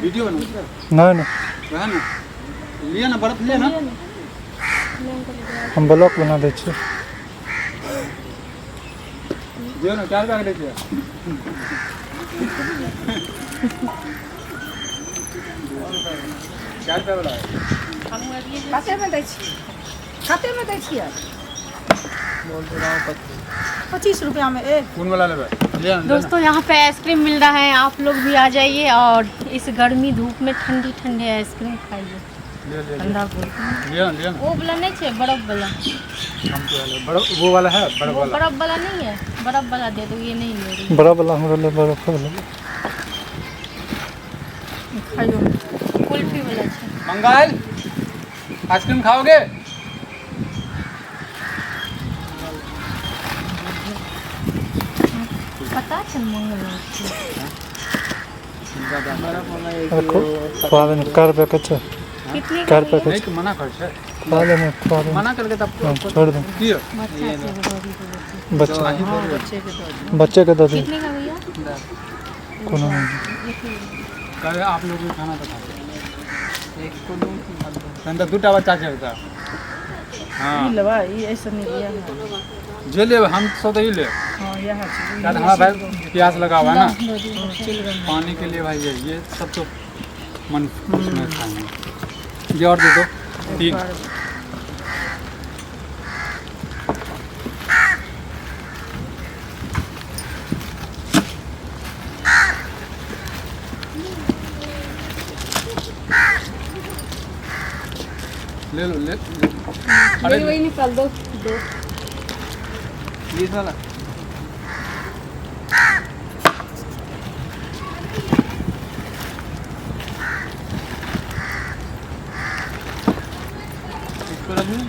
Video बना नहीं नहीं वह ना लिया ना बर्फ लिया ना हम ब्लॉक बना दे छियै जो ना 4 बैग ले छियै चार रुपया वाला खाते में दै छियै खाते में दै छियै बोल तो रहा हूँ 25 रुपया में एक कौन वाला लेबे लिया ना दोस्तों यहाँ पे आइसक्रीम मिल रहा है, आप लोग भी आ जाइए और इस गर्मी धूप में ठंडी ठंडी आइसक्रीम खाइए। ले ठंडा बोल लिया ना वो वाला नहीं चाहिए, बर्फ वाला। हम तो वाला बड़ा वो वाला है बड़ा वो वाला बर्फ वाला नहीं है, बर्फ वाला दे दो, ये नहीं ले रही। बड़ा वाला हमरा ले बर्फ वाला खाइयो कुल्फी वाला चाहिए। मंगल आइसक्रीम खाओगे पता चल मंगल रखो खा लेने कार पे कच्चा कितने कार पे नहीं कच्चा तो मना कर छे खा लेने मना करके तब छोड़ दो की बच्चा बच्चे के दो बच्चे के दे दी कितने का भैया? कोनो नहीं कहे आप लोग भी खाना तो खाते एक को दो दूटा बच्चा चलता हाँ ई लेबा ई ऐसा नहीं लिया है जे ले हम सब ही ले हां यह है शायद हमारा भाई प्यास लगा हुआ है ना पानी के लिए भाई ये सब तो मन खुश में खाएंगे ये और दे दो 3 ले लो ले अरे वही निकाल दो ये साला इसको रख दूं